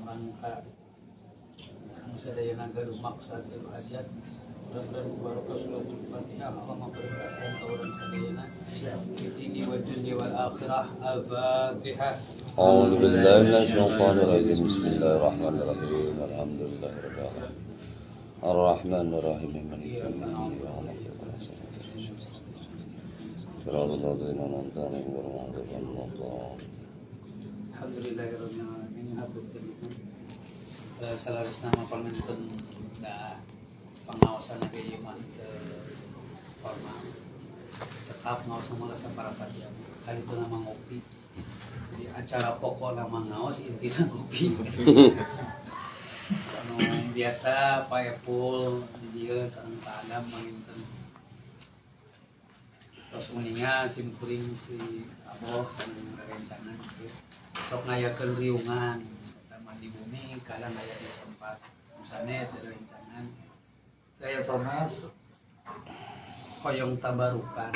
rangka sadayana gaduh maksad gaduh hajat mudah-mudahan barokah suratul Fatihah Allah memberkahkan orang sadayana di dini wa dunya wal akhirah. Al-Fatihah. A'udzu billahi minasyaitonir rajim. Bismillahirrahmanirrahim. Alhamdulillahirabbil alamin. Ar-Rahmanir Rahim. Maliki yaumiddin. Shiratal ladzina an'amta 'alaihim ghairil maghdubi 'alaihim waladdallin. Alhamdulillahirabbil alamin. Hapunten salaresna mapanganten da pangaosan ge iman formal. Cekap ngaos sama saparapat ya. Kali itu nama ngopi. Jadi acara pokok nama ngaos intinya ngopi. Anu biasa Pak Epul di dieu sareng Pak Adam manginten. Terus uninga simkuring di aboh sareng rencana gitu. Sok ngayakeun riungan sama di bumi kadang aya di tempat sanes dari rencangan. Daya sonas hoyong tabarukan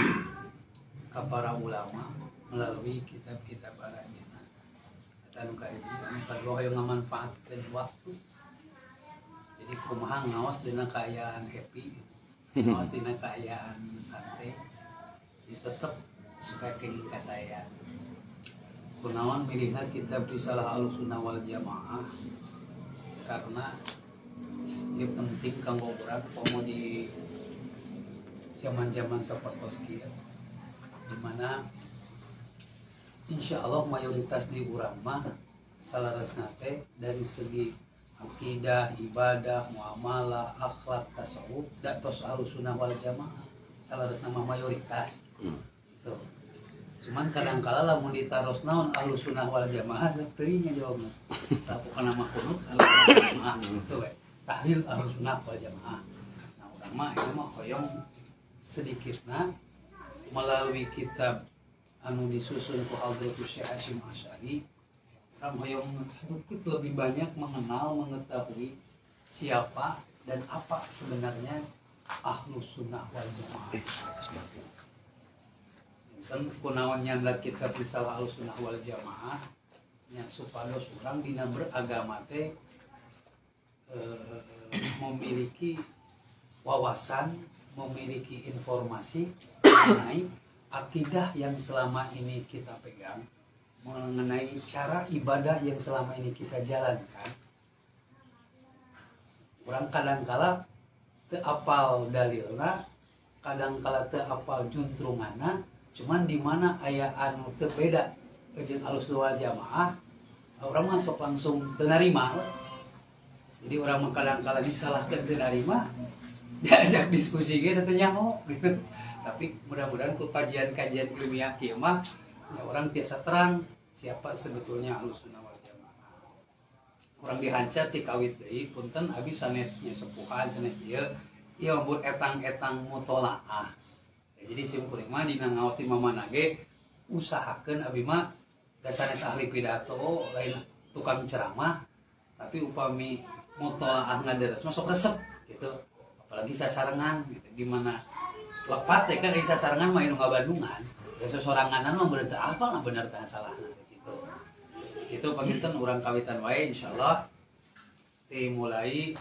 ka para ulama melalui kitab-kitab al-Qur'an. Dan kedua hoyong ngamanfaatkeun waktu. Jadi kumaha ngaos dina kaayaan happy, ngaos dina kaayaan santai. Jadi tetep supaya kenging ka saya. Kunaon melihat kitab Risalah Ahlussunnah wal Jamaah karena ini penting kanggo urang pomo di zaman-zaman sapertos kieu di mana insya Allah mayoritas di urang mah salaresna teh dari segi akidah, ibadah, muamalah, akhlak, tasawuf, da tos Ahlussunnah wal Jamaah salaresna mah mayoritas. Tuh. Cuman kadang-kala lamun ditaros naon Ahlussunnah wal Jamaah teuing jawabna. Tapi kana mah kunut Ahlussunnah wal Jamaah kitu we. Tahlil Ahlussunnah wal Jamaah. Nah, urang mah ieu mah hoyong sedikitna melalui kitab anu disusun ku Hadratus Syekh Hasyim Asy'ari, urang hoyong sedikit lebih banyak mengenal, mengetahui siapa dan apa sebenarnya Ahlussunnah wal Jamaah. Dan kunaon nyanda kitab Risalah Ahlussunnah wal Jamaah nya supados urang dina beragama teh memiliki wawasan, memiliki informasi mengenai akidah yang selama ini kita pegang, mengenai cara ibadah yang selama ini kita jalankan. Urang kadangkala teu apal dalilna, kadangkala teu apal juntrunganna. Cuman di mana aya anu teu beda jeung Ahlussunnah wal Jamaah, urang masuk langsung teu narima. Jadi urang mah kadang-kala disalahkeun teu narima, diajak diskusi ge teu nyaho gitu. Tapi mudah-mudahan ku kajian-kajian ilmiah kieu mah ya urang tiasa terang siapa sebetulnya Ahlussunnah wal Jamaah. Urang dihancat ti kawit deui punten abi sanes sepuhan sanes ieu mah etang-etang mutolaah. Jadi simkuring mah dina ngaos ti mamana ge usahakeun abi mah da sanes ahli pidato lain tukang ceramah tapi upami mutolaah ngaderes mah sok resep gitu. Apalagi sasarengan gitu di mana lepat teh kan aya sasarengan mah anu ngabandungan. Ya sosoranganan mah bener teu apal nah bener teh salahna gitu. Itu panginten urang kawitan wae insyaallah dimulai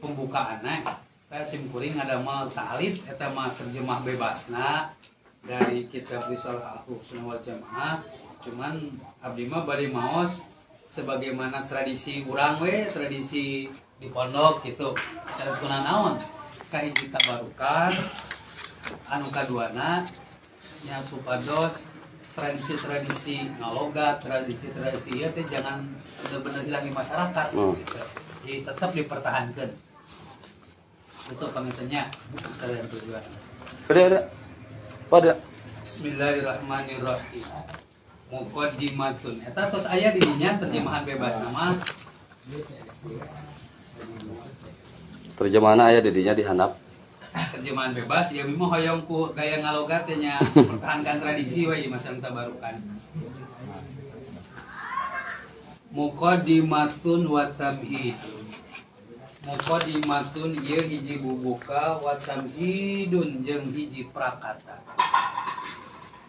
pembukaanna. Saya simkuring ada mal salid eta mah terjemah bebasna dari kitab Risalah Ahlussunnah wal Jamaah. Cuman abdi mah bade maos sebagaimana tradisi urang we, tradisi di pondok gitu. Cara kunaon? Kahiji tabarukan, anu kaduana nya supados tradisi-tradisi ngalogat, tradisi-tradisi ieu teh jangan bener-bener hilang di masyarakat gitu. Jadi tetap dipertahankan. Itu pamitannya saya tujuan. Pada Bismillahirrahmanirrahim. Muqaddimatun. Eta tos aya di dinya terjemahan bebas nama. terjemahan aya di dinya dihandap. Terjemahan bebas ya mimo hoyong ku gaya ngalogat nya pertahankan tradisi we masa tabarukan. Muqaddimatun wa tamhid. Muqaddimatun ieu hiji bubuka wa tamhidun jeung hiji prakata.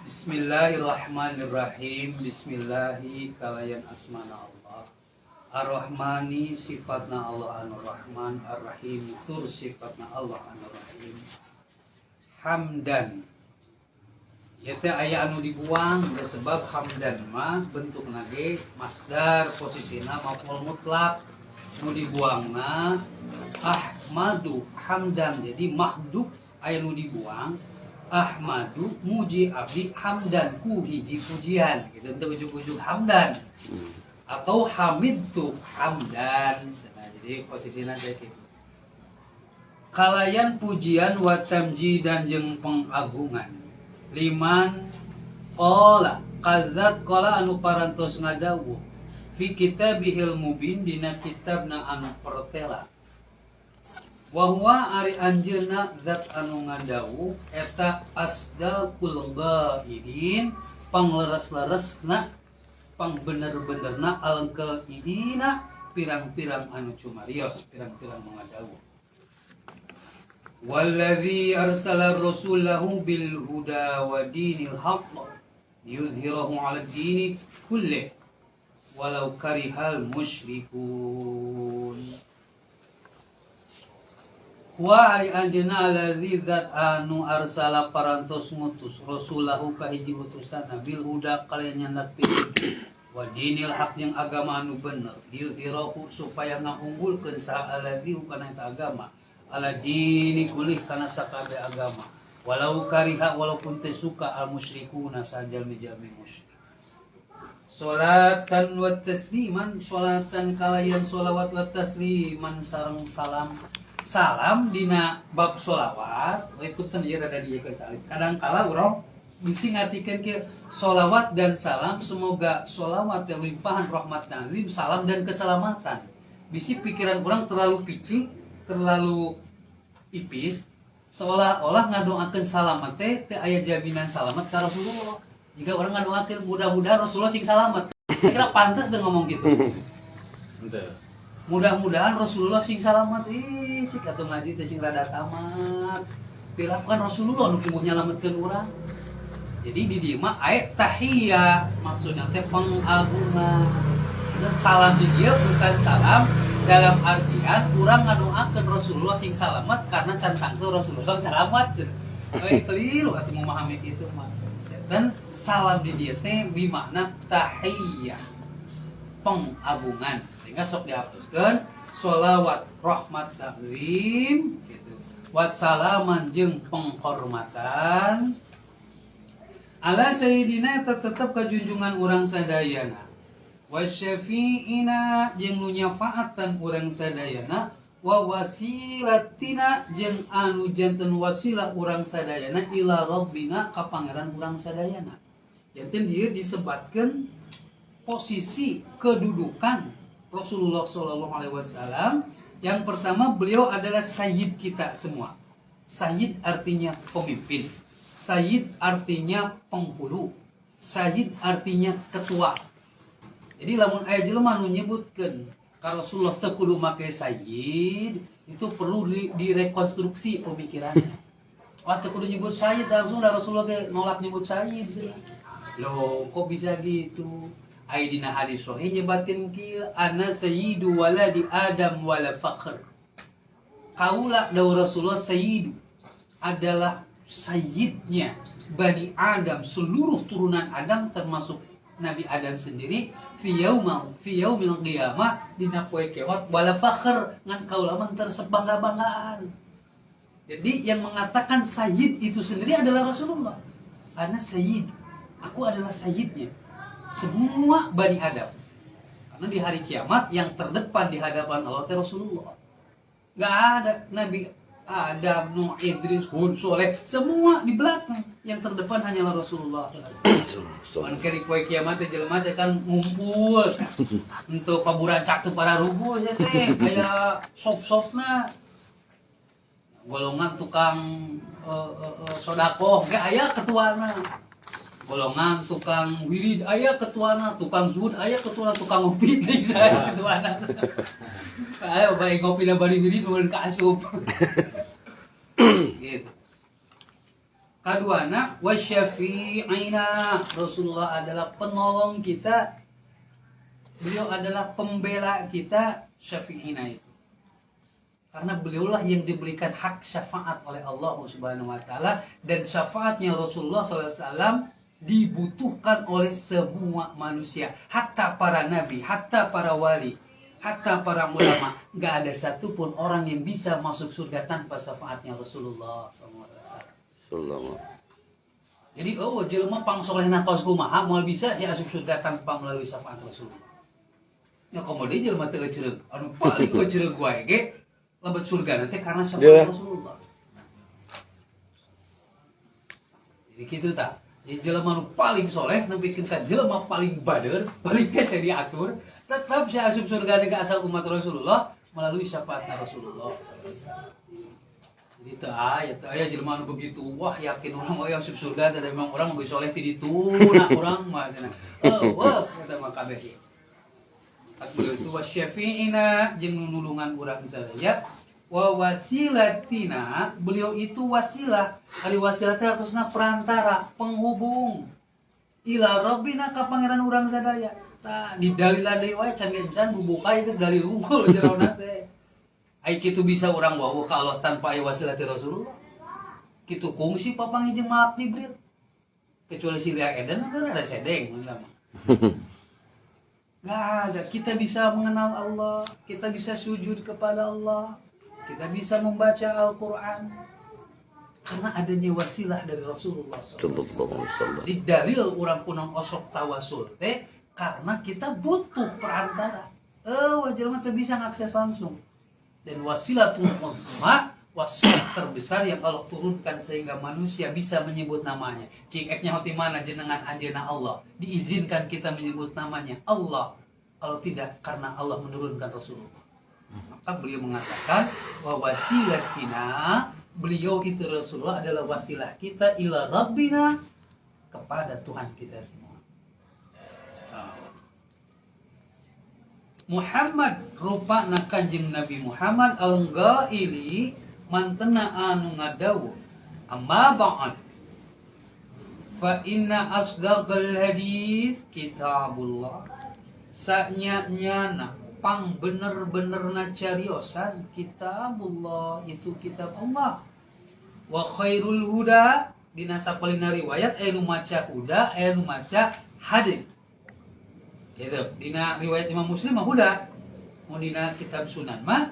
Bismillahirrahmanirrahim. Bismillahi kalayan asmana Allah. Ar-Rahmani sifatna Allah anu Rahman, Ar-Rahim tur sifatna Allah anu Rahim. Hamdan ya teh aya anu dibuang sebab hamdan mah bentukna ge masdar, posisina maf'ul mutlak. Nu dibuangna ahmadu hamdan, jadi mahdub aya nu dibuang ahmadu muji abdi hamdan ku hiji pujian gitu teu ujug-ujug hamdan atau hamidtu hamdan. Nah, jadi posisinya kayak gitu. Kalayan pujian wa tamjidan jeung pengagungan. Liman qala qazat qala anu parantos ngadawuh fi kitabihil mubin dina kitabna anu pertela. Wa huwa ari anjeunna zat anu ngadawuh eta asdaqul ghaidin pangleres-leresna pang bener-benerna alangka idina pirang-pirang anu cumarios, pirang-pirang mengadawuh. Wallazi arsala rasulahu bil huda wa dinil haqq yuzhirahu 'ala dini kulli walau karihal musyrikun. Wa ari anjeunna allazi zat anu arsala parantos ngutus rasulahu ka hiji utusanna bil huda kalian nyandak pituduh wa dinil haq jeung agama anu bener diuzhirahu supaya ngaunggulkeun sa allazi kana eta agama ala dini kulih kana sakabeh agama walau kariha walaupun teu suka al musyrikuna sajami-jami musyrik. Salatan wa tasliman salatan kalayan shalawat wa tasliman sareng salam. Salam dina bab sholawat, ikutan ya rada dia kecalik. Kadang-kala urang bisi ngartikeun ke sholawat dan salam, semoga sholawat yang limpahan rahmat nazim, salam dan keselamatan. Bisi pikiran orang terlalu kecil, terlalu ipis, seolah-olah ngadoakeun salamet teh aya jaminan salamet ka Rasulullah. Jika orang ngadoakeun mudah-mudahan Rasulullah sing salamet, kira pantas deh ngomong gitu. Mudah-mudahan Rasulullah sing salamet, cik atuh ngaji teh sing rada tamat. Pilakukan Rasulullah nu kieu nyalametkeun urang. Jadi di dieu mah aya tahiyah, maksudnya teh pengagungan. Dan salam di dieu bukan salam dalam artian urang ngadoakeun Rasulullah sing salamet karena cantang teh Rasulullah salamet. Keliru atuh memahami itu mah. Dan salam di dieu teh bimakna tahiyah, pengagungan. Sehingga sok dihapuskan sholawat rahmat takzim gitu. Wassalaman jeung penghormatan ala sayyidina tetep ka junjungan urang sadayana wasyafi'ina jeung nu nyafaatan urang sadayana wa wasilatina jeung anu janten wasilah urang sadayana ila rabbina ka pangeran urang sadayana. Janten dieu disebatkeun posisi kedudukan Rasulullah SAW. Yang pertama, beliau adalah sayyid kita semua. Sayyid artinya pemimpin, sayyid artinya penghulu, sayyid artinya ketua. Jadi lamun aya jelema nu nyebutkeun ka Rasulullah teu kudu make sayyid, itu perlu direkonstruksi pemikirannya. Wah teu kudu nyebut sayyid, langsung da Rasulullah ge nolak nyebut sayyid. Loh, kok bisa gitu? Aidina hadis sahih nyebatin kieu ana sayyidu waladi adam wala fakhr. Kaula dawu Rasulullah sayyidu adalah sayyidnya Bani Adam, seluruh turunan Adam termasuk Nabi Adam sendiri fi yaumil qiyamah dina poe kiamat wala fakhr ngan kaula mah tersebangga-banggaan. Jadi yang mengatakan sayyid itu sendiri adalah Rasulullah. Ana sayyid, aku adalah sayyidnya semua Bani Adam. Karena di hari kiamat yang terdepan di hadapan Allah itu Rasulullah. Gak ada Nabi Adam, Nuh, Idris, Hud, Soleh, semua di belakang. Yang terdepan hanyalah Rasulullah. Cuman kali poe kiamat jelema teh kan ngumpul untuk paburancak teu para rubuh ya teh aya sof-sofna. Golongan tukang sodaqoh ge aya ketuana. Golongan tukang wirid aya ketuana, tukang zuhud aya ketuana, tukang ngopi nih saya ketuana. Ayo baik ngopi dan bari wirid mulai ke asup. Gitu. Kaduana wasyafi'ina, Rasulullah adalah penolong kita beliau adalah pembela kita Syafi'ina itu. Karena beliaulah yang diberikan hak syafaat oleh Allah Subhanahu wa taala, dan syafaatnya Rasulullah SAW dibutuhkan oleh semua manusia, hatta para nabi, hatta para wali, hatta para ulama. Gak ada satupun orang yang bisa masuk surga tanpa syafaatnya Rasulullah SAW. Jadi jelema pang solehna kaos kumaha moal bisa si asup surga tanpa melalui syafaat Rasulullah. Ya komo deui jelema teu ecereug, anu paling ecereug wae ge lebat surga nanti karena syafaat Rasulullah. Jadi gitu tak. Jadi jelema nu paling soleh nepikeun ka jelema paling bader, paling kese diatur, tetap si asup surga ge asal umat Rasulullah melalui syafaatnya Rasulullah. Jadi teu aya jelema nu begitu, wah yakin urang we asup surga teh memang urang geus soleh ti ditu, nah urang mah cenah. Wah eta mah kabeh. Beliau itu wasyafi'ina jeung nulungan urang sadaya wa wasilatina, beliau itu wasilah. Ari wasilah teh artosna perantara, penghubung ila rabbina ka pangeran urang sadaya. Tah di dalilan deui wae can gencan bubuka geus dalil unggul jerauna teh. Ai kitu bisa urang wawu ka Allah tanpa aya wasilah ti Rasulullah. Kitu kungsi papangi jeung Malak Jibril. Kecuali si Lia Eden kan ada sedeng mah. Gak ada. Kita bisa mengenal Allah, kita bisa sujud kepada Allah, kita bisa membaca Al-Quran karena adanya wasilah dari Rasulullah SAW. Di dalil orang punang osok tawasul teh karena kita butuh perantara. Wajar mah bisa ngakses langsung. Dan wasilatul uzma, wasilah terbesar yang Allah turunkan sehingga manusia bisa menyebut namanya. Cikeknya hoti mana jenengan anjeunna Allah. Diizinkan kita menyebut namanya Allah. Kalau tidak karena Allah menurunkan Rasulullah. Maka beliau mengatakan wa wasilatina, beliau itu Rasulullah adalah wasilah kita ila rabbina, kepada Tuhan kita semua. Muhammad rupana Kanjeng Nabi Muhammad al-ghaili mantena anu ngadawu amma ba'd fa inna asdaqal hadis kitabullah. Sanya-nyana pang bener-benerna cariosan kitabullah, itu kitab Allah. Wa khairul huda, dina sapalina riwayat anu maca huda, anu maca hadis. Gitu. Dina riwayat Imam Muslim mah huda, mun dina kitab Sunan mah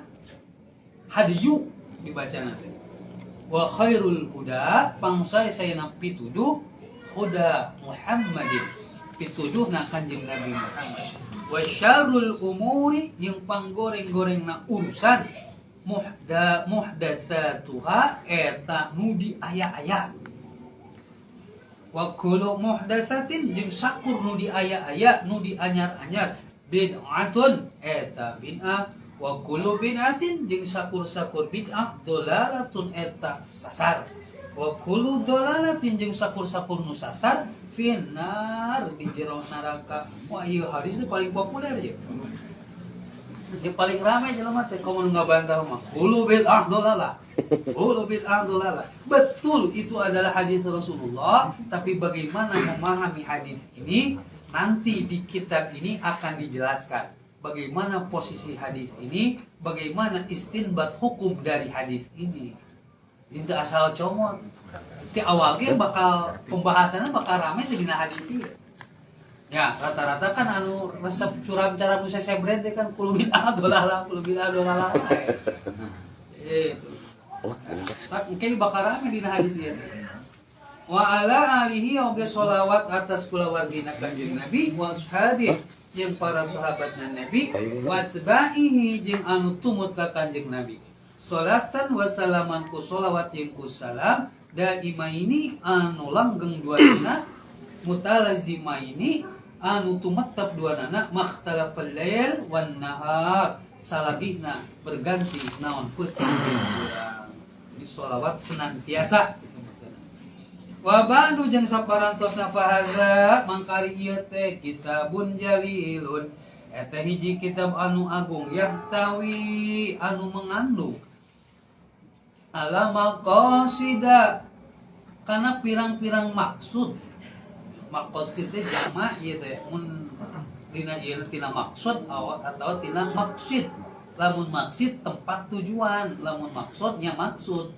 hadiyu dibaca nanti. Wa khairul huda, pangsa sayana pituduh huda Muhammadin, pituduh na Kanjeng Nabi Muhammad. Wa syarrul umuri, yang panggoreng-gorengna urusan muhdatsatuha eta nu di aya-aya. Wa kullu muhdatsatin, jeung sakur nu di aya-aya, nu di anyar-anyar, bid'atun eta bid'ah. Wa kullu bid'atin, jeung sakur-sakur bid'ah, dolalatun eta sasar. Wa kullu dolalatin, jeung sakur-sakur nu sasar, finnar, di jero neraka. Wah ieu hadis itu paling populer ya. Yang paling ramai jelema teh komo ngabantah mah kullu bid'ah dolalah. Kullu bid'ah dolalah. Betul itu adalah hadis Rasulullah, tapi bagaimana memahami hadis ini nanti di kitab ini akan dijelaskan. Bagaimana posisi hadis ini, bagaimana istinbat hukum dari hadis ini. Itu asal comot. Ti awalnya bakal pembahasannya bakal ramai di dina hadis ieu. Ya, rata-rata kan anu resep curam cara musa sebret kan kulo bid'ah dolalah. Mungkin bakal ramai dina hadis ieu. Wa ala alihi oge sholawat atas kulawargina Kanjeng Nabi wa ashabihi jeung para sahabatna Nabi wa tabi'ihi jeung anu tumut ka Kanjeng Nabi. Salatan wa salaman ku sholawat jeung ku salam daimaini anu langgeng duana mutalazimaini anu tumetep duanana makhtalafal lail wan nahar salabihna berganti naon peuting urang. Ini sholawat senantiasa. Wa ba'du jeung saparantosna fahaza mangkari ieu teh kitabun jalilun eta hiji kitab anu agung yahtawi anu mengandung ala maqasida kana pirang-pirang maksud. Maqasid teh jamak ieu teh mun tina ieu tina maksud atau tina maksud. Lamun maksud tempat tujuan, lamun maksudnya maksud.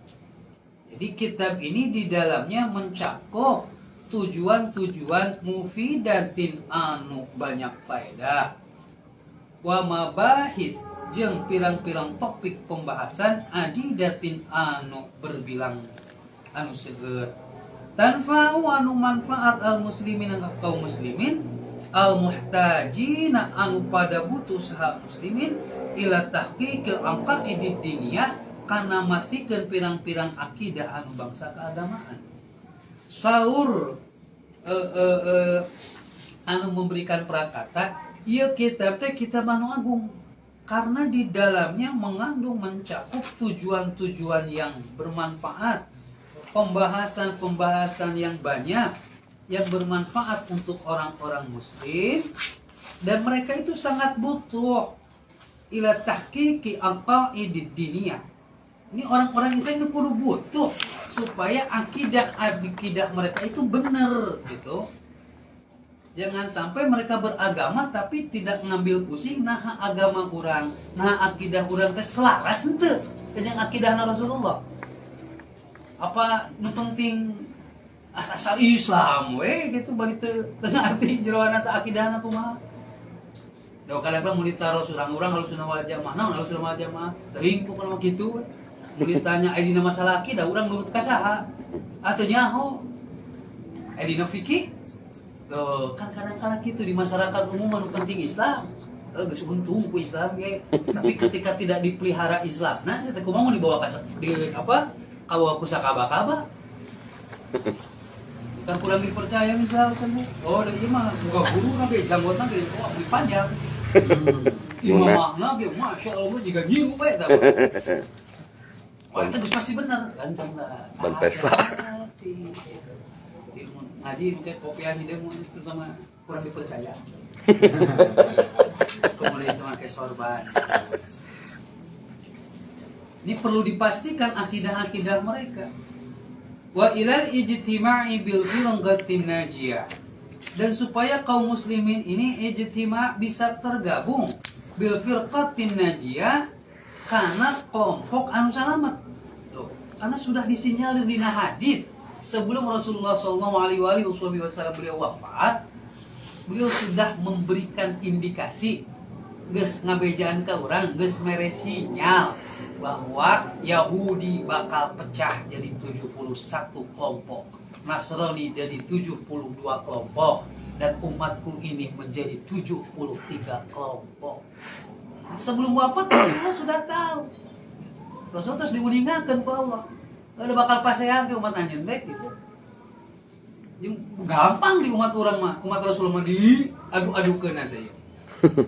Jadi kitab ini di dalamnya mencakup tujuan-tujuan mufidatin anu banyak faedah. Wa mabahis jeung pirang-pirang topik pembahasan adidatin anu berbilang anu seueur. Tanfa'u anu manfaat al muslimin kaum muslimin al muhtajina anu pada butuh saha muslimin ila tahqiqil aqaidid diniyah kana mastikeun pirang-pirang akidah anu bangsa keagamaan. Saur anu memberikan prakata, ieu kitab teh kitab anu agung karena di dalamnya mengandung mencakup tujuan-tujuan yang bermanfaat, pembahasan-pembahasan yang banyak yang bermanfaat untuk orang-orang muslim dan mereka itu sangat butuh ila tahqiqi aqaidid diniyah. Ini orang-orang Islam itu kudu butuh supaya akidah mereka itu benar gitu. Jangan sampai mereka beragama tapi tidak ngambil pusing nah agama urang, nah akidah urang teh selaras henteu jeung akidahna Rasulullah. Apa nu penting asal Islam we gitu bari teu arti jeroana teh akidahna kumaha. Da kadang-kadang mun ditaros urang-urang Ahlussunnah wal Jamaah, naon Ahlussunnah wal Jamaah? Teuing pokona mah kitu we. Mun ditanya aya dina masalah akidah urang nurut ka saha? Atuh nyaho. Aya dina fikih. Loh, kan kadang-kadang gitu di masyarakat umum anu penting Islam. Geus untung ku Islam ge. Tapi ketika tidak dipelihara Islam, nah saya teh kumaha mau dibawa ka kawa ku sakaba-kaba. Kan kurang dipercaya misalkan. Oh, da ieu mah boga guru ge sanggotna ge dipanjang. Imamahna ge masyaallah jiga nyiru we tah. Wah, itu pasti benar, lancang lah. Ban Vespa. Ngaji mungkin kopiah hideung terutama kurang dipercaya. Kemudian itu pakai sorban. Ini perlu dipastikan akidah-akidah mereka. Wa ilal ijtima'i bil firqatin najiyah. Dan supaya kaum muslimin ini ijtima' bisa tergabung bil firqatin najiyah karena kelompok anu selamat. Loh, karena sudah disinyalir di hadits sebelum Rasulullah SAW beliau wafat, beliau sudah memberikan indikasi, geus ngabejaan ke orang, geus mere sinyal bahwa Yahudi bakal pecah jadi 71 kelompok, Nasrani jadi 72 kelompok, dan umatku ini menjadi 73 kelompok. Sebelum wafat Rasulullah sudah tahu. Rasulullah terus diuningakan bahwa ada bakal pasehan ke umat anjeun teh gitu. Yang gampang di umat orang mah, umat Rasulullah mah di adu-adukeun teh.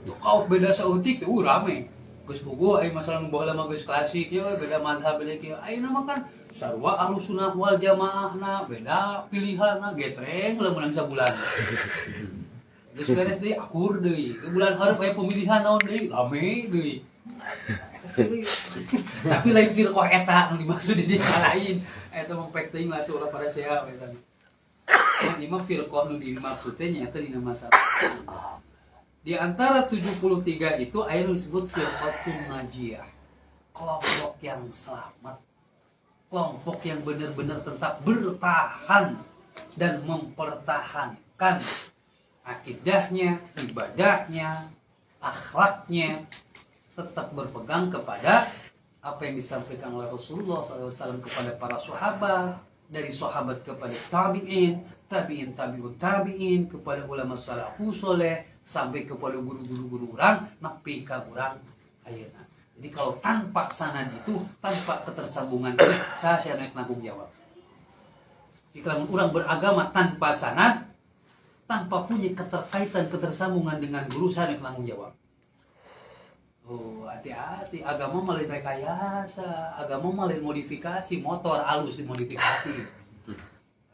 Tuh kau beda sautik teh rame. Geus bogo aya masalah nu baheula mah geus klasik ya beda mazhab beda kieu. Ayeuna mah kan sarua Ahlussunnah wal Jamaahna beda pilihanna getreng lamun sabulan. Geus beres deui akur deui. Bulan hareup aya pemilihan naon deui, rame deui. Tapi lain firqah eta anu dimaksud di lain. Eta mempek teuing masuk ulah para syekh eta. Ini mah firqah nu dimaksud teh nya eta dina masalah. Di antara 73 itu aya nu disebut firqatun najiyah. Kelompok yang selamat. Kelompok yang benar-benar tetap bertahan dan mempertahankan akidahnya, ibadahnya, akhlaknya, tetap berpegang kepada apa yang disampaikan oleh Rasulullah SAW kepada para sahabat, dari sahabat kepada tabi'in, tabi'ut tabi'in, kepada ulama salafus saleh, sampai kepada guru-guru orang, nepi ka urang ayeuna. Jadi kalau tanpa sanad itu, tanpa ketersambungan itu, saya naik nanggung jawab. Jika orang beragama tanpa sanad, tanpa punya keterkaitan, ketersambungan dengan guru, saya naik nanggung jawab. Oh, hati-hati, agama malin rekayasa, agama malin modifikasi, motor halus dimodifikasi.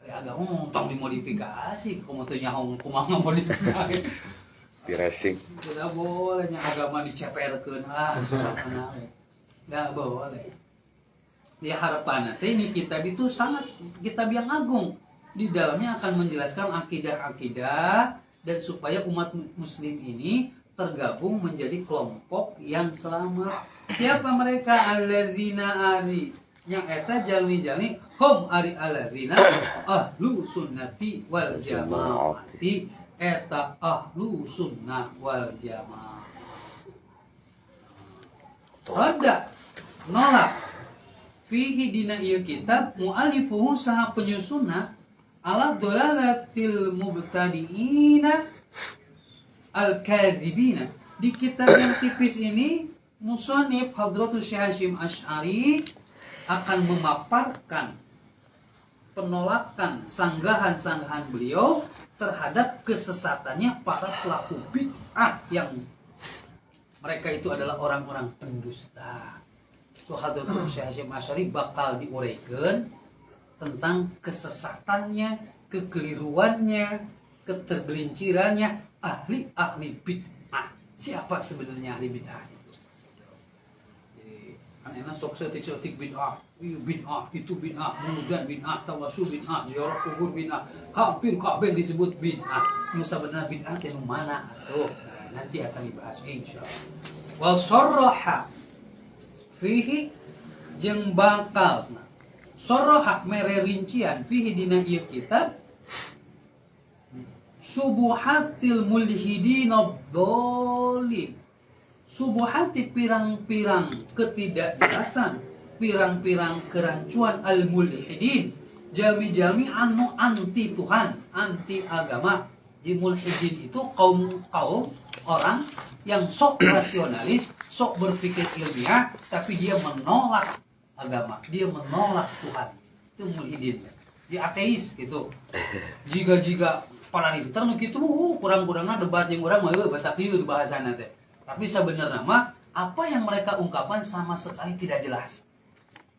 Agama montong dimodifikasi, komoto nyahong kumaha modifikasi. Di racing. Tidak boleh nya agama diceperkeun susah mana. Enggak boleh. Di harapan nanti ini kitab itu sangat kitab yang agung. Di dalamnya akan menjelaskan akidah-akidah dan supaya umat muslim ini tergabung menjadi kelompok yang selamat. Siapa mereka? Allazina ari yang eta jalmi-jalmi hum ari allazina ahlu sunnati wal jamaati, eta ahlu sunnah wal jamaah. Ada nolak fihi dina ieu kitab mu'alifuhu saha penyusunna ala dolalatil mubtadiina al-kadzibina. Di kitab yang tipis ini musannif Hadratus Syekh Hasyim Asy'ari akan memaparkan penolakan sanggahan-sanggahan beliau terhadap kesesatannya para pelaku bid'ah yang mereka itu adalah orang-orang pendusta. Itu Hadratus Syekh Hasyim Asy'ari bakal diuraikan tentang kesesatannya, kekeliruannya, ketergelincirannya ahli-ahli bid'ah. Siapa sebenarnya ahli bid'ah itu? Kan enak sok setik bid'ah, itu bid'ah, mudah bid'ah, tawasul bid'ah, ziarah kubur bid'ah, hampir kabeh disebut bid'ah. Nu sebenarnya bid'ah teh nu mana atuh? Nanti akan dibahas insyaallah. Wal sarraha fihi jeung bakal sarraha mere rincian fihi dina ieu kitab subuhatil mulhidin ad-dhalin. Subuhati pirang-pirang ketidakjelasan, pirang-pirang kerancuan al-mulhidin, jami-jami anu anti Tuhan, anti agama. Di mulhidin itu kaum orang yang sok rasionalis, sok berpikir ilmiah, tapi dia menolak agama, dia menolak Tuhan. Itu mulhidin. Dia ateis gitu. Jika para dinter nu kitu kurang-kurangna debat yang urang mah batak ieu bahasana teh. Tapi sebenarnya mah apa yang mereka ungkapkan sama sekali tidak jelas.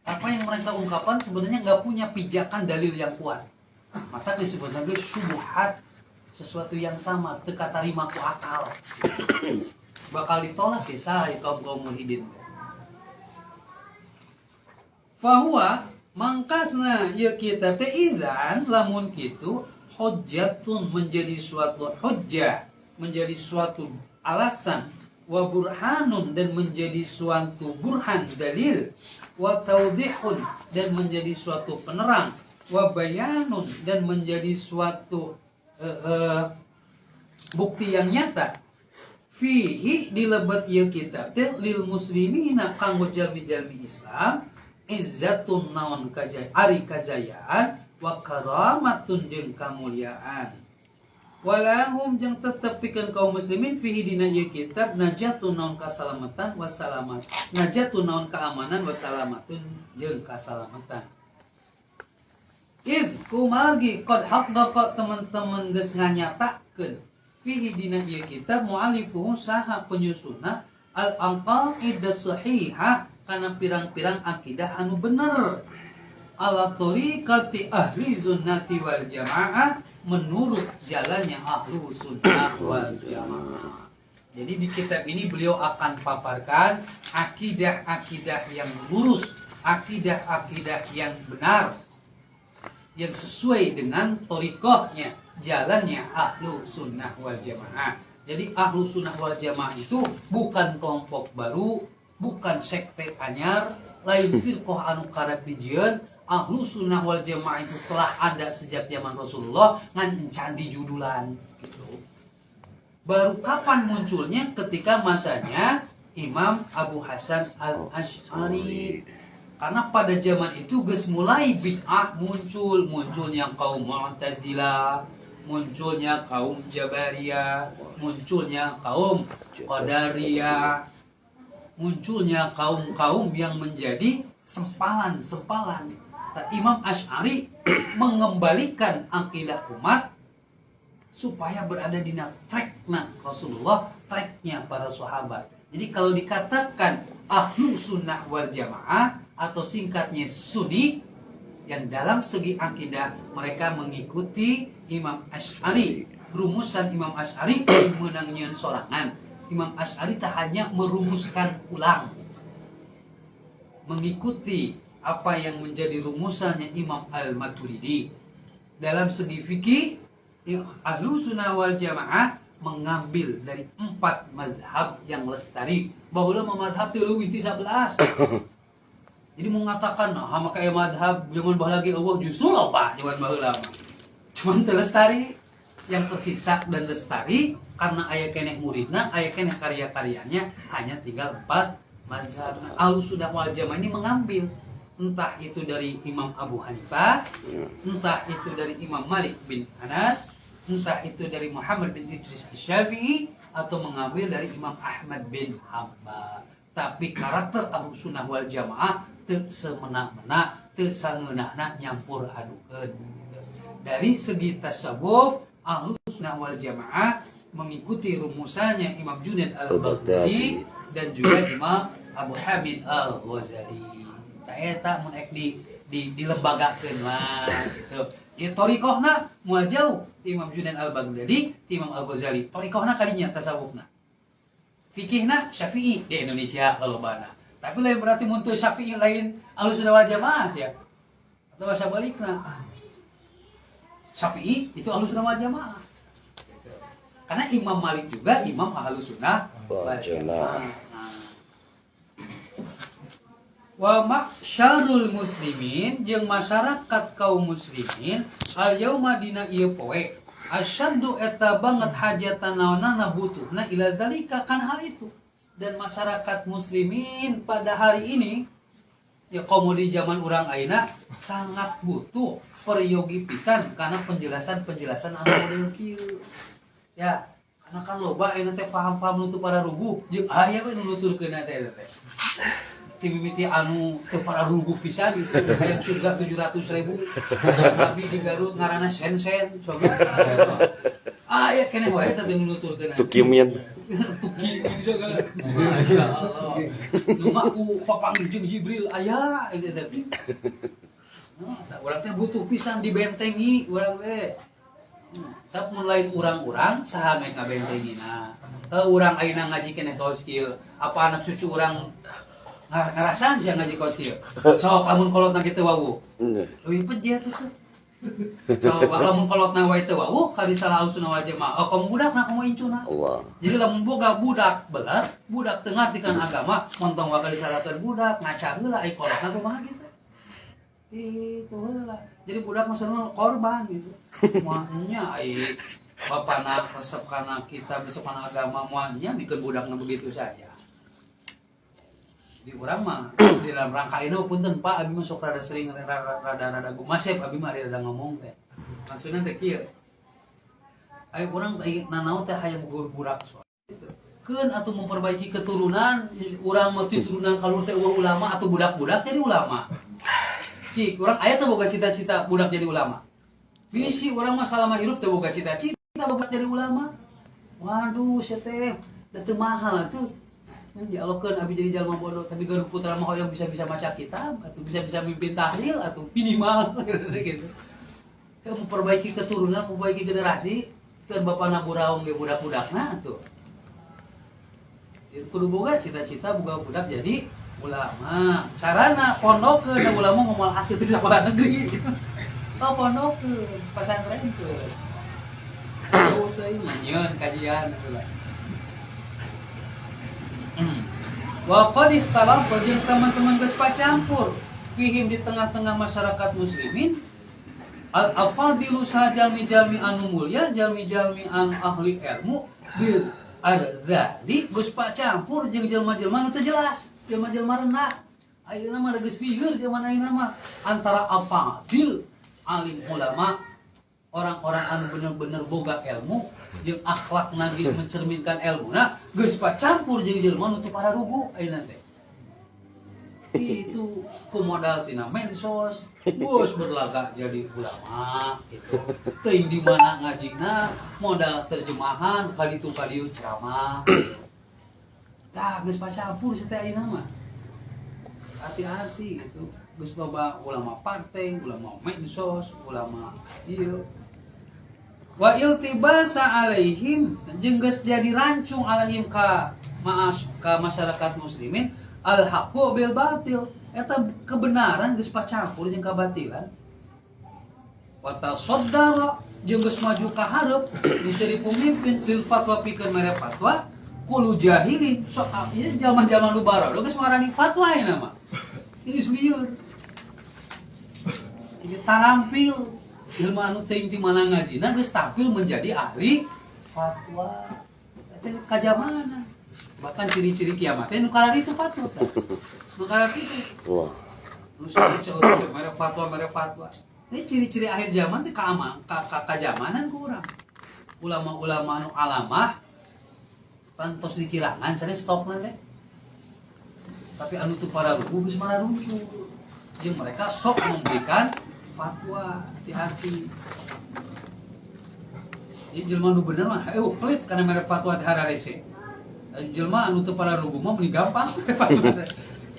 Apa yang mereka ungkapkan sebenarnya nggak punya pijakan dalil yang kuat. Maka disebutnya syubhat, sesuatu yang sama teka tarima ku akal. Bakal ditolak ya saha kaum mulhidin. Fahuwa mangkasna ieu kitab teh idzan lamun kitu hujjatun menjadi suatu hujjah, menjadi suatu alasan, wa burhanun dan menjadi suatu burhan dalil, wa taudihun dan menjadi suatu penerang, wa bayanun dan menjadi suatu bukti yang nyata. Fihi dilebat ieu kitab teh lil muslimina kanggo jalmi-jalmi Islam izzatun naon kajayaan wa karamatun jeung kamuliaan. Walahum jeung tetep pikeun kaum muslimin fihi dina ieu kitab najatun naon kasalamatan wa salamat. Najatun naon keamanan wa salamatun jeung kasalamatan. Id kumargi qad haqqaqa teman-teman geus nganyatakeun fihi dina ieu kitab mu'alifuhu saha penyusunna al-aqaid as-sahihah kana pirang-pirang akidah anu bener. Ala tariqati ahli sunnati wal jamaah, menurut jalannya ahlu sunnah wal jamaah. Jadi di kitab ini beliau akan paparkan akidah-akidah yang lurus, akidah-akidah yang benar, yang sesuai dengan thariqahnya, jalannya ahlu sunnah wal jamaah. Jadi ahlu sunnah wal jamaah itu bukan kelompok baru, bukan sekte anyar, lain firqah anu karek dijieun. Ahlu sunnah wal jamaah itu telah ada sejak zaman Rasulullah ngan candi judulan gitu. Baru kapan munculnya? Ketika masanya Imam Abu Hasan al-Asy'ari. Karena pada zaman itu geus mulai bid'ah munculnya kaum Mu'tazilah, munculnya kaum Jabariyah, munculnya kaum Qadariyah, munculnya kaum-kaum yang menjadi sempalan-sempalan. Imam Asy'ari mengembalikan akidah umat supaya berada di tracknya Rasulullah, tracknya para sahabat. Jadi kalau dikatakan ahlu sunnah wal jamaah atau singkatnya sunni, yang dalam segi akidah mereka mengikuti Imam Asy'ari. Rumusan Imam Asy'ari menang nyeun sorangan. Imam Asy'ari tak hanya merumuskan ulang, mengikuti apa yang menjadi rumusannya Imam Al-Maturidi. Dalam segi fikih Ahlus Sunnah wal Jamaah mengambil dari 4 mazhab yang lestari. Baheula mah mazhab 13. Jadi mengatakan nah maka mazhab zaman baheula ge Allah justru loba zaman baheula mah. Cuman teu lestari, yang tersisa dan lestari karena aya keneh muridna, aya keneh karya-karyanya hanya tinggal 4 mazhab. Ahlus Sunnah wal Jamaah ini mengambil entah itu dari Imam Abu Hanifah, entah itu dari Imam Malik bin Anas, entah itu dari Muhammad bin Idris Asy-Syafi'i, atau mengambil dari Imam Ahmad bin Hanbal. Tapi karakter Ahlus Sunnah wal Jamaah teu semena-mena, teu sangeunana nyampur adukeun. Dari segi tasawuf, Ahlus Sunnah wal Jamaah mengikuti rumusannya Imam Junaid al-Baghdadi dan juga Imam Abu Hamid al-Ghazali. Saya tak mun dilembagakeun lah gitu. Ya thariqahna moal jauh Imam Junaid al-Baghdadi, Imam al-Ghazali. Thariqahna kadinya tasawufna. Fikihna Syafi'i di Indonesia lolobana. Tapi lain berarti mun teu Syafi'i lain Ahlus Sunnah wal Jamaah ya. Atau sabalikna. Syafi'i itu Ahlus Sunnah wal Jamaah. Karena Imam Malik juga Imam Ahlus Sunnah wal Jamaah. Wa ma'syarul muslimin jeung masyarakat kaum muslimin al yauma dina ieu poe asyaddu eta banget hajatan naonana butuhna ila zalika kan hal itu. Dan masyarakat muslimin pada hari ini ya komo di zaman urang ayeuna sangat butuh peryogi pisan karena penjelasan-penjelasan anu model kieu. Ya, karena kan loba ayeuna teh paham-paham nutu para rubuh jeung aya we nu nuturkeun teh. Timimiti anu teu para rubuh pisan gitu. Hayang surga 700.000. Nabi di Garut ngaranna sen-sen coba. Aya keneh wae teh nuturkeun. Tukimian. Tuki gitu kan. Masyaallah. Cuma ku papanggih jeung Jibril aya gitu teh. Nah, urang teh butuh pisan dibentengi urang we. Sab mun lain urang-urang saha make ngabentengina. Urang ayeuna ngaji keneh kaos kieu. Apa anak cucu urang ngarasan sih ngaji kaos kieu. Sok lamun kolotna kitu wawu. Leuwih pejet tuh. Sok lamun kolotna wae teu wawu kali salah Ahlus Sunnah wal Jamaah. Oh kamu budakna kamu incuna. Allah. Jadi lamun boga budak beler, budak teu ngartikeun agama, montong wae kali salatan budak ngaca heula ai kolotna kumaha gitu. Itu heula. Jadi budak maksudna korban gitu. Moalnya ai bapana resep kana kita resep kana agama moalnya bikin budakna begitu saja. Di urang mah di dalam rangka ini punten Pak abi mah sok rada sering rada gumasep abi mah rada ngomong teh. Maksudna teh kieu. Aya urang teh nanaon teh hayang budak soal gitu. Keun atuh memperbaiki keturunan urang mah turunan kalur teh ulama atau budak-budak jadi ulama. Cik urang aya teh boga cita-cita budak jadi ulama. Bisi urang mah salama hidup teh boga cita-cita budak jadi ulama. Waduh sia teh da teu mahal atuh. Dialogkeun abi jadi jalma bodoh tapi gaduh putra mah hoyong bisa-bisa maca kitab atau bisa-bisa mimpin tahlil atau minimal gitu. Ya memperbaiki keturunan, memperbaiki generasi keun bapana buraung ge budak-budakna tuh. Itu kudu boga cita-cita boga budak jadi ulama. Carana pondokkeun ulama moal hasil di sekolah negeri gitu. Oh pondokkeun, pesantren tuh. Oh teh nyeun kajian gitu lah. Wa qad istalaqo jeung teman-teman geus pacampur fihim di tengah-tengah masyarakat muslimin al afadilu sajalmi-jalmi anu mulya jalmi-jalmi anu ahli ilmu bil arzali geus pacampur jeung jelma-jelma nu teu jelas jelma-jelma rendah ayeuna mah geus lieur zaman ayeuna mah antara afadil alim ulama orang-orang anu bener-bener boga ilmu jeung akhlak nagi mencerminkan ilmuna geus pacampur jeung jelema nu teu para rugu ayeuna teh. Itu ku modal tina medsos, bos berlagak jadi ulama gitu. Teuing di mana ngajina modal terjemahan kaditu kadieu ceramah. Tah geus pacampur si teh ayeuna mah. Hati-hati gitu. Geus loba ulama partai, ulama medsos, ulama ieu. Wa iltibasa alaihim jeung geus jadi rancung alaihim ka masyarakat muslimin al haqqu bil batil eta kebenaran geus pacampur jeung kabatilan wa tasaddara jeung geus maju ka hareup jadi pemimpin lil fatwa pikeun mere fatwa kulu jahilin sok ieu jalma-jalma nu barodo geus marani fatwa ya mah geus lieur ieu tarampil ilmu anu teuing ti mana ngajina geus tampil menjadi ahli fatwa teh kajamanan bahkan ciri-ciri kiamat teh nu kalar itu fatwa tah nu kalar itu Wah. nu saeutik mere fatwa ini ciri-ciri akhir zaman teh kajamanan ku urang ulama-ulama nu alamah pan tos dikirangan sare stopna teh tapi anu teu para rubuh geus mararuncu jeung mereka sok memberikan fatwa hati-hati. Jadi jelma nu bener mah pelit kana mere fatwa teh hararese. Jelma anu teu para rubuh mah meuli gampang fatwa teh.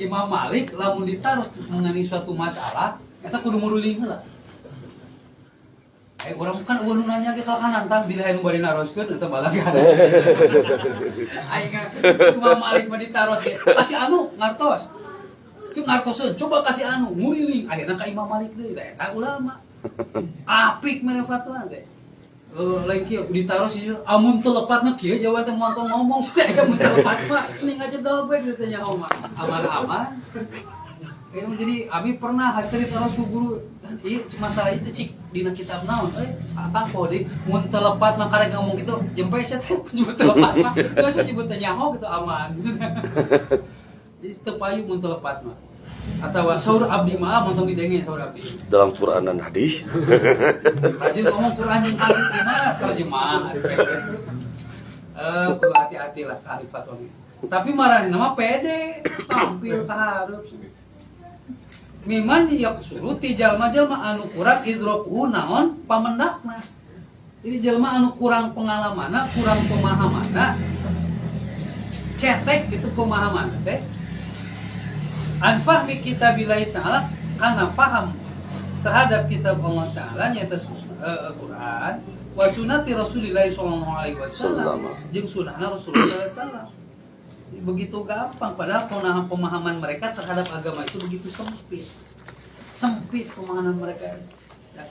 Imam Malik lamun ditaros mengenai suatu masalah eta kudu muruling heula. Urang kan eueuh nu nanya ge ka kanan tang bila anu bari naroskeun eta balagan. Aing Imam Malik mah ditaros ge kasih anu ngartos. Itu ngartoseun coba kasih anu nguriling akhirna ka Imam Malik deui da eta ulama apik mere fatwa teh lain kieu ditaros ieu amun teu lepat mah kieu jawaban teh montong ngomong teh amun teu lepat mah ning aja dobe dieu teh nyaho mah aman-aman jadi abi pernah hari taros ku guru ieu masalah itu cik dina kitab naon apa kode mun teu lepat mah karek ngomong kitu jempe sia teh mun teu lepat mah geus nyebut teh nyaho kitu aman jadi teu payu mun teu lepat mah atawa saur abdi mah montong didenge saur abdi Dalam Quran dan hadis. rajin ngomong Quran jeung hadis di mana terjemah kudu hati-hati lah ahli fatwa tapi marahna mah pede tampil ka hareup miman yaqsuru ti jalma-jalma anu kurang idroku naon pamendakna jadi jalma anu kurang pengalamanna kurang pemahamanna cetek gitu pemahaman teh an fahmi kitabillahi ta'ala karena faham terhadap kitab Allah Ta'ala nyata Al-Quran wa sunnati Rasulillah SAW jeung sunnahna Rasulullah SAW begitu gampang padahal pemahaman mereka terhadap agama itu begitu sempit pemahaman mereka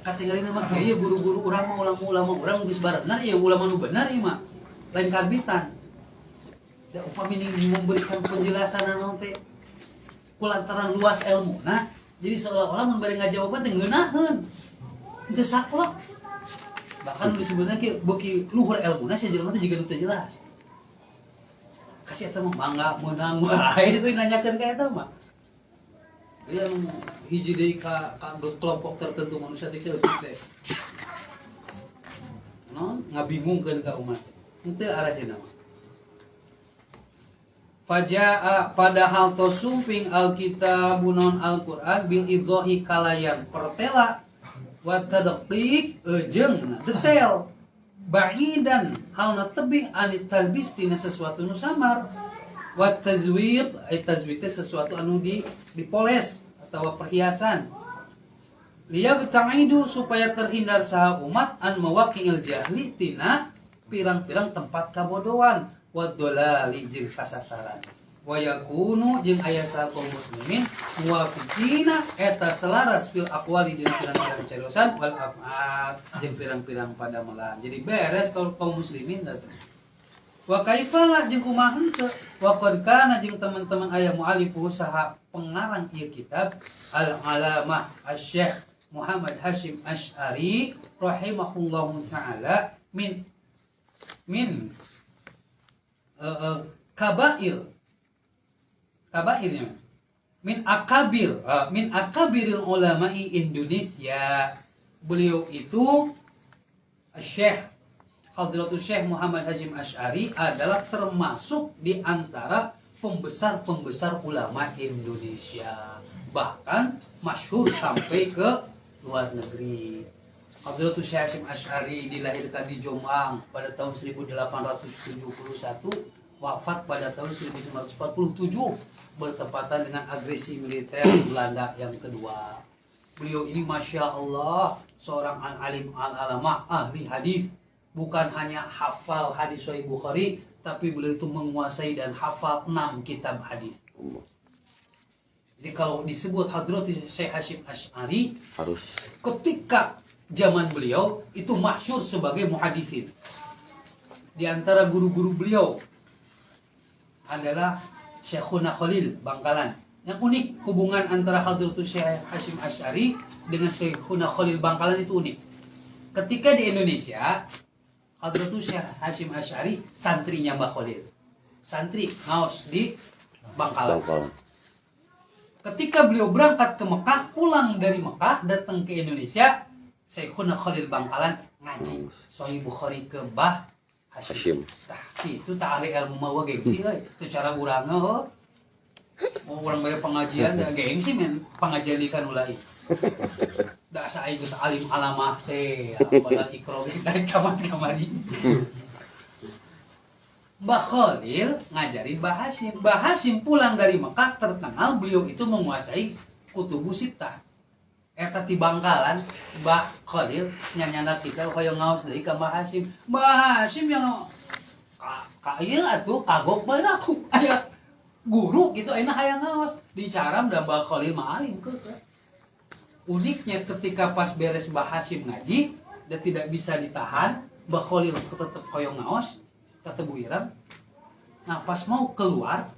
kategori nama kayak guru-guru urang mah ulama-ulama urang geus barenna ieu ulama nu benar ieu mah lain karbitan da upami memberikan penjelasan naon teh kulantaran luas ilmu nah jadi seolah-olah memberi ngajawaban teh ngeunaheun teu saklek bahkan disebutna ki beuki luhur ilmuna sia jelema teh jiga teu jelas kasih eta mah mangga meunang wae itu nanyakeun ka eta mah yang hiji deui ka kelompok tertentu manusia teh teh non ngabingungkeun ka umat teu arahna mah Faja'a padahal to sumping alkitab non Al-Qur'an bil idhahi kalayan pertela wa tadqiq jeung detail ba'idan halna tebih anit talbis tina sesuatu nu samar wa tazwid tazwid sesuatu anu dipoles atau perhiasan liya betaidu supaya terhindar saha umat an mawaqi'il jahli tina pirang-pirang tempat kabodohan wadolali jeung kasasaran wa yakunu jeung aya saha kaum muslimin muwafiqina eta selaras fil aqwali jeung pirang-pirang carosan wal af'al jeung pirang-pirang padamelan jadi beres kalau kaum muslimin wa kaifalah jeung kumaha henteu wa qad kana jeung teman-teman aya muallifu saha pengarang ieu kitab al alamah asy-syekh Muhammad Hashim Asy'ari rahimahullahu taala min kabairnya min akabiril ulama'i Indonesia beliau itu Syekh Hadratus Syekh Muhammad Hashim Asy'ari adalah termasuk di antara pembesar-pembesar ulama Indonesia bahkan masyhur sampai ke luar negeri. Hadratus Syekh Hashim Asy'ari dilahirkan di Jombang pada tahun 1871, wafat pada tahun 1947 bertepatan dengan agresi militer Belanda yang kedua. Beliau ini Masya Allah seorang alim al-alamah ahli hadis, bukan hanya hafal hadis Sahih Bukhari, tapi beliau itu menguasai dan hafal 6 kitab hadis. Jadi kalau disebut Hadratus Syekh Hashim Asy'ari harus ketika zaman beliau itu masyhur sebagai muhaditsin. Di antara guru-guru beliau adalah Syekhuna Khalil Bangkalan. Yang unik hubungan antara Hadratus Syekh Hasyim Asy'ari dengan Syekhuna Khalil Bangkalan itu unik. Ketika di Indonesia, Hadratus Syekh Hasyim Asy'ari santrinya Mbah Khalil. Santri ngaos di Bangkalan. Ketika beliau berangkat ke Mekah, pulang dari Mekah datang ke Indonesia, Syekhuna Khalil Bangkalan ngaji Sahih Bukhari ke Mbah Hasyim. Tah, itu tak ahli ilmu mah gengsi euy. Itu cara urangna heuh. Mau urang bere pengajian da gengsi men pengajian ikan ulai. Da sae geus alim alamah teh, padahal ikro naik kamari. Mbah Khalil ngajarin Mbah Hasyim. Mbah Hasyim pulang dari Mekah terkenal beliau itu menguasai Kutubus Sittah. Eta ti Bangkalan Mbah Khalil nyanyana kita hoyong ngaos deui ka Mbah Hasyim. Mbah Hasyim yang ka ieu atuh kagok bae aku. Aya guru gitu ayeuna hayang ngaos dicaram da Mbah Khalil mah alim keukeuh. Uniknya ketika pas beres Mbah Hasyim ngaji dan tidak bisa ditahan, Mbah Khalil tetep hoyong ngaos kata Bu Iram. Nah pas mau keluar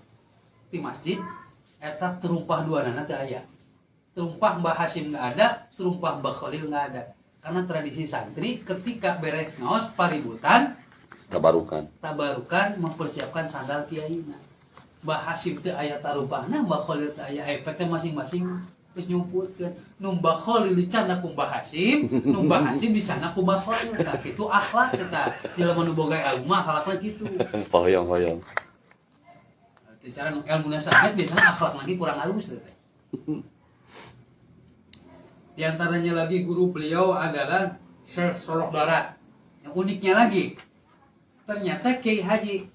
di masjid eta terumpah dua nana teu aya. Terumpah Mbah Hasyim nggak ada, terumpah Mbah Khalil nggak ada. Karena tradisi santri ketika beres ngaos paributan tabarukan mempersiapkan sandal kiaina. Mbah Hasyim teu aya tarumpahna, Mbah Khalil teu aya efeknya masing-masing geus nyumputkeun. Nu Mbah Khalil dicana ku Mbah Hasyim, nu Mbah Hasyim dicana ku Mbah Khalil. Tah kitu akhlak eta. Jelema nu boga ilmu mah akhlakna kitu. Hoyong-hoyong. Cara ilmuna sangat biasanya akhlak lagi kurang halus teh. Di antaranya lagi guru beliau adalah Syekh Sorok Barat. Yang uniknya lagi, ternyata Kiai Haji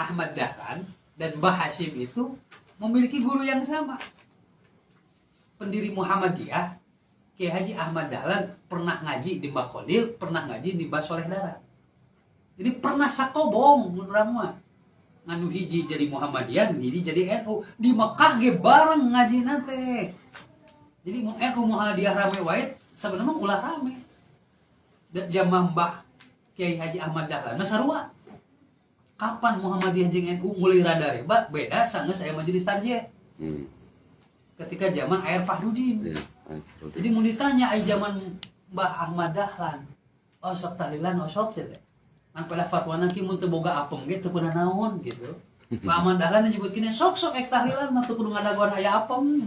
Ahmad Dahlan dan Mbah Hasyim itu memiliki guru yang sama. Pendiri Muhammadiyah, Kiai Haji Ahmad Dahlan pernah ngaji di Mbah Khalil, pernah ngaji di Mbah Soleh Darat. Jadi pernah sakobong urang mah. Nganu hiji jadi Muhammadiyah, hiji jadi NU. Di Mekah ge bareng ngajina teh. Jadi NU Muhammadiyah rame wae, sebenarnya ulah rame. Da jamaah Mbah Kiai Haji Ahmad Dahlan mah sarua. Kapan Muhammadiyah jeung NU mulai rada reba? Beda sangeus aya majelis tarjih. Ketika zaman Air Fahrudin. Jadi mau ditanya ai zaman Mbah Ahmad Dahlan, oh sok tahlilan oh sok teh. Kan pada fatwana ki mun teu boga apem ge teu pernah naon gitu. Mbah Ahmad Dahlan nyebutkeun sok ek tahlilan mah teu kudu ngadaguan aya apem.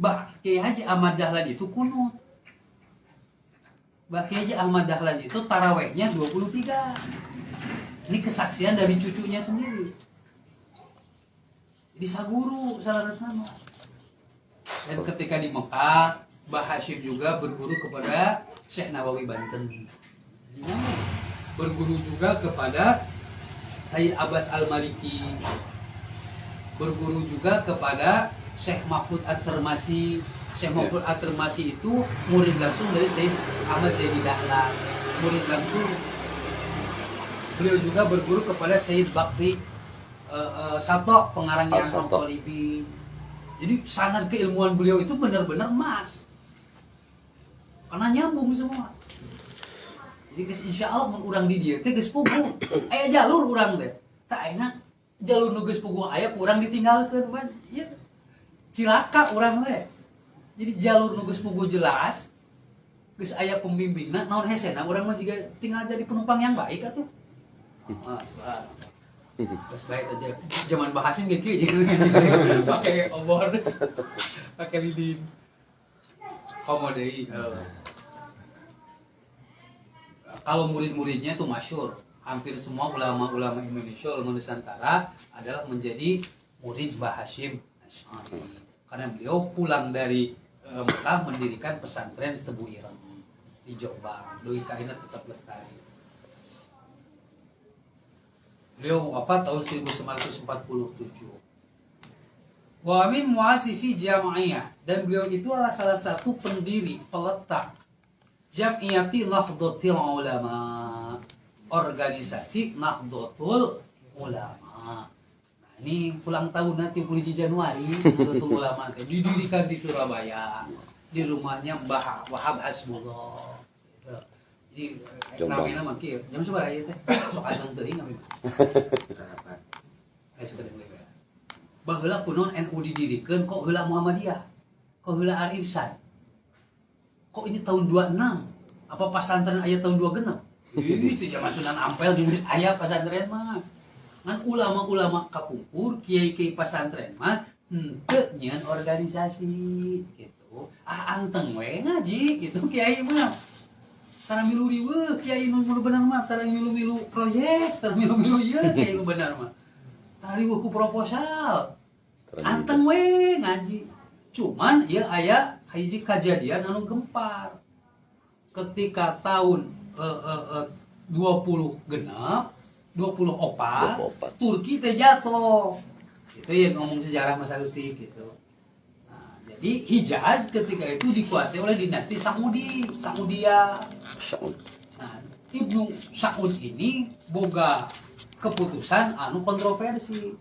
Mbah Kiai Haji Ahmad Dahlan itu kuno. Mbah Kiai Haji Ahmad Dahlan itu tarawehnya 23. Ini kesaksian dari cucunya sendiri. Jadi saguru salah sama. Dan ketika di Mekah, Mbah Hasyim juga berguru kepada Syekh Nawawi Banten. Berguru juga kepada Sayyid Abbas Al-Maliki. Berguru juga kepada Syekh Mahfud At-Termasi. Syekh Mahfud At-Termasi itu murid langsung dari Sayyid Ahmad Zaidi Dahlan. Murid langsung. Beliau juga berguru kepada Sayyid Bakri Sato, pengarangnya Al-Tolibi. Jadi sanad keilmuan beliau itu benar-benar emas. Karena nyambung semua. Jadi insya Allah mun urang di dieu teh geus puguh. Aya jalur urang teh. Tak enak jalur nu geus puguh aya urang ditinggalkeun ban. Ieu cilaka urang teh. Jadi jalur nu geus puguh jelas geus aya pembimbingna naon hesena urang mah juga tinggal jadi penumpang yang baik atuh. Terus baik aja zaman Mbah Hasyim kayak gitu pakai obor pakai lilin komodei. Kalau murid-muridnya itu masyhur, hampir semua ulama-ulama Indonesia, ulama Nusantara adalah menjadi murid Mbah Hasyim Asy'ari. Karena beliau pulang dari Mekah mendirikan pesantren di Tebu Ireng di Jombang. Doi kaina tetap lestari. Beliau wafat tahun 1947. Wa min muasisi Jam'iyah, dan beliau itu adalah salah satu pendiri peletak Jam'iyati Nahdlatul Ulama, organisasi Nahdlatul Ulama. Nah, ini ulang tahun nanti 30 Januari Nahdlatul Ulama didirikan di Surabaya. di rumahnya Mbah Wahab Hasbullah. Gitu. Jadi namanya mah kieu. Jam sabaraha ieu teh? Sok azan teuing kami. Baheula kunaon NU didirikeun kok heula Muhammadiyah? Kok heula Al-Irsyad? Kok ini tahun 26? Apa pesantren aya tahun 26? Itu zaman Sunan Ampel geus aya pesantren mah. Ngan ulama-ulama kapungkur, kiai-kiai pesantren mah henteu nyeun organisasi gitu. Anteng we ngaji gitu kiai mah. Tara milu riweuh kiai nu bener mah, tara milu-milu proyek, tara milu-milu ieu kiai nu bener mah. Tara riweuh ku proposal. Anteng we ngaji. Cuman ieu aya hiji kajadian anu gempar. Ketika tahun 20 genep 24 Turki teh jatuh. Itu ya ngomong sejarah masa leutik gitu. Nah, jadi Hijaz ketika itu dikuasai oleh dinasti Samudia. Nah, Ibnu Saud ini boga keputusan anu kontroversi.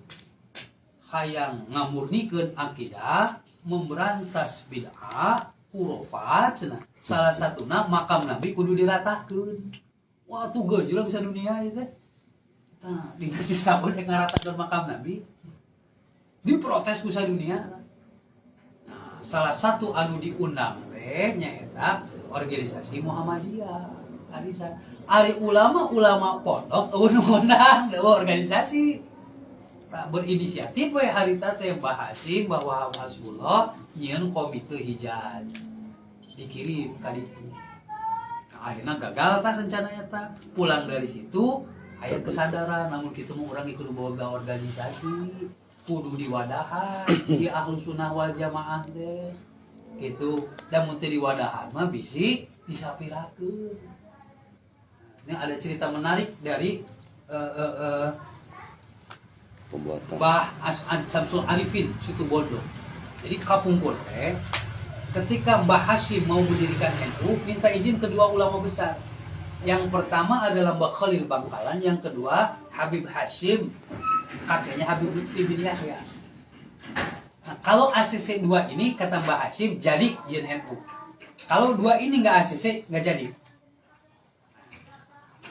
Hayang ngamurnikeun akidah, memberantas bid'ah, hurufat cenah. Salah satuna makam Nabi kudu diratakeun. Wah, tuh geus bisa dunia ieu teh. Nah, dinasti Saud yang ngaratakeun makam Nabi diprotes ku sadunia. Nah, salah satu anu diundang teh nyaeta organisasi Muhammadiyah. Ari ulama pondok undang organisasi. Nah, berinisiatif we harita teh Mbah Hasim bahwa Hasbullah nyieun komite Hijaz. Dikirim ka ditu. Nah, akhirnya gagal tah rencana eta. Pulang dari situ aya kesadaran namun kitu mah urang kudu boga organisasi, kudu diwadahan di Ahlus Sunnah wal Jamaah teh. Gitu. Da mun teu diwadahan mah bisi disapirakeun. Ini ada cerita menarik dari pembuatan Mbah As'ad Samsul Arifin Situbondo. Jadi kapungkur teh ketika Mbah Hasyim mau mendirikan NU minta izin kedua ulama besar. Yang pertama adalah Mbah Khalil Bangkalan, yang kedua Habib Hasyim, kakeknya Habib Lutfi bin Yahya. Nah, kalau ACC 2 ini kata Mbah Hasyim jadi yen NU. Kalau 2 ini nggak ACC nggak jadi.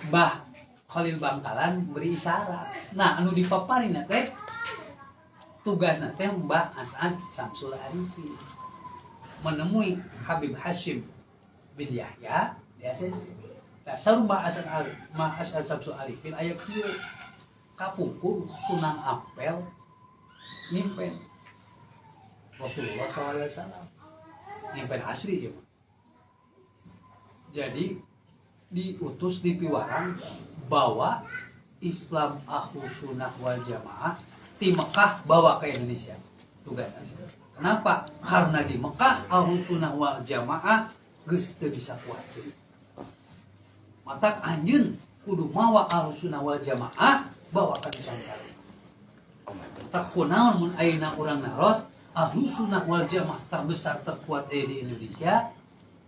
Mbah Khalil Bangkalan beri isyarat. Nah, anu dipaparina teh tugasna teh Mbah As'ad Samsul Arifin menemui Habib Hasyim bin Yahya di ACC. Dasar Mbah As'ad Samsul Arifin aya kieu kapungkur Sunan Ampel nyimpen Rasulullah SAW. Nyimpen asli ya. Jadi diutus di Piwarang bawa Islam Ahlus Sunnah wal Jamaah di Mekah bawa ke Indonesia. Tugasnya. Kenapa? Karena di Mekah Ahlus Sunnah wal Jamaah geus teu bisa kuat. Matak anjeun kudu mawa Ahlus Sunnah wal Jamaah bawa ka Nusantara. Tak kunaon mun ayeuna urang naros Ahlus Sunnah wal Jamaah terbesar terkuat di Indonesia.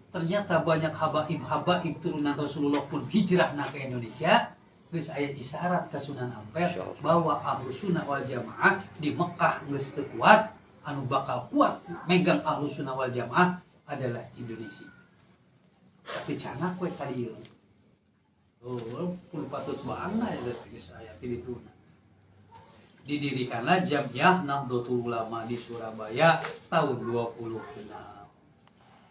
Ternyata banyak habaib turunan Rasulullah pun hijrah ke Indonesia. Geus aya isyarat ke Sunan Ampel bahwa Ahlus Sunnah wal Jamaah di Mekah geus teu kuat, anu bakal kuat megang Ahlus Sunnah wal Jamaah adalah Indonesia. Tapi canak we ka dieu. Oh, pun patut bangga ya geus aya ti ditu. Didirikanlah Jamiah Nahdlatul Ulama di Surabaya tahun 2006.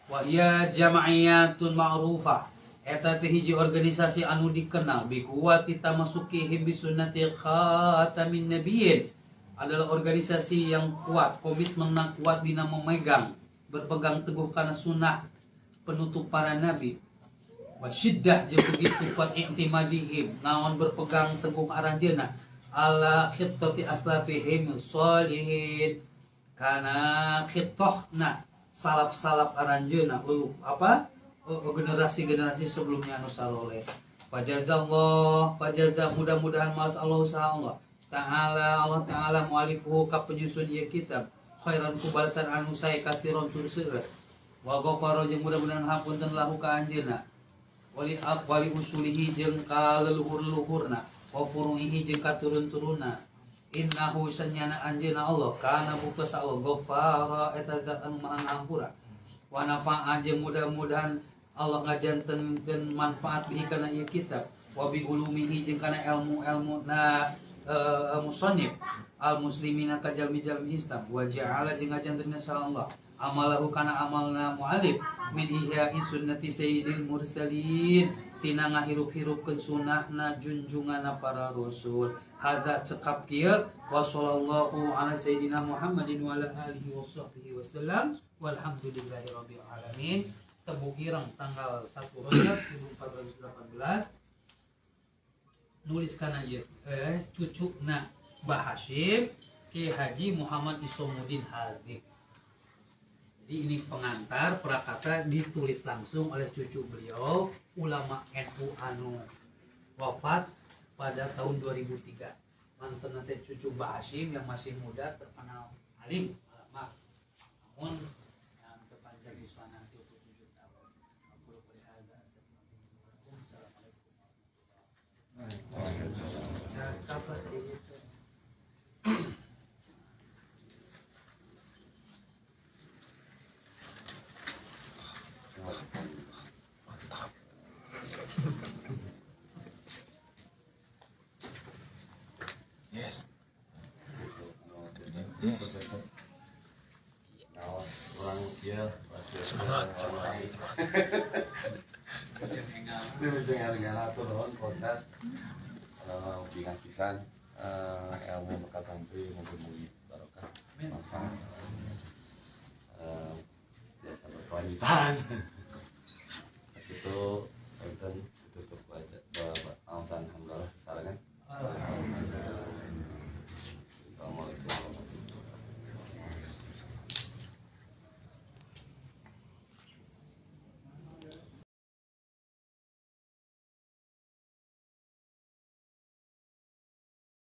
Wa iya jama'iyatun ma'rufah. Eta teh hiji organisasi anu dikenal bi kuwati tamasukihim bi sunnati khatamin nabiyyin. Adalah organisasi yang kuat, komitmen kuat dina memegang, berpegang teguh kana sunnah penutup para nabi. Wa syiddah jeung begitu kuat i'timadihim, naon berpegang teguh aranjeunna ala khittati aslafihim sholihin, kana khittahna salaf-salaf aranjeunna generasi-generasi sebelumnya anu saloleh. Fajaza mudah-mudahan malas Allah Allah Ta'ala mualifuhu ka penyusun ieu kitab khairan ku balasan anu sae katiron tur seueur. Wa ghafara jeung mudah-mudahan hapunten lahu ka anjeunna wali aqwali usulihi jeung ka leluhur-leluhurna wa furu'ihi jeung ka turun-turunna. Innahu sanyana anjeunna Allah kana bukta Allah ghafara eta zat anu maha ngampura. wa nafa'a jeung mudah-mudahan Allah ngajantenkeun manfaat bihi kana ieu kitab wa bi ulumihi jeung kana ilmu-ilmu na musannif al muslimina ka jalmi-jalmi Islam wa ja'ala jeung ngajantenkeun insyaallah amalahu kana amalna muallif min ihya'i sunnati sayyidil mursalin tina ngahirup-hirupkeun sunnahna junjunganna para rasul. Hadza cekap kieu wa sallallahu ala sayyidina Muhammadin wa ala alihi washabbihi wasallam walhamdulillahi rabbil alamin. Tebu ireng tanggal 1 Rajab 1418 nulis kana ieu cucuna Mbah Hasyim Ki Haji Muhammad Isomuddin Hadik. Jadi ini pengantar prakata ditulis langsung oleh cucu beliau, ulama NU anu wafat pada tahun 2003. Mantan nanti cucu Mbah Hasyim yang masih muda terkenal alim ulama. Namun yang terpanjang di sana nanti 7 tahun. Aku berhada. Assalamualaikum warahmatullahi wabarakatuh. Yes. Orang dia semangat. Ini bisa ngatur kontak bingang pisan.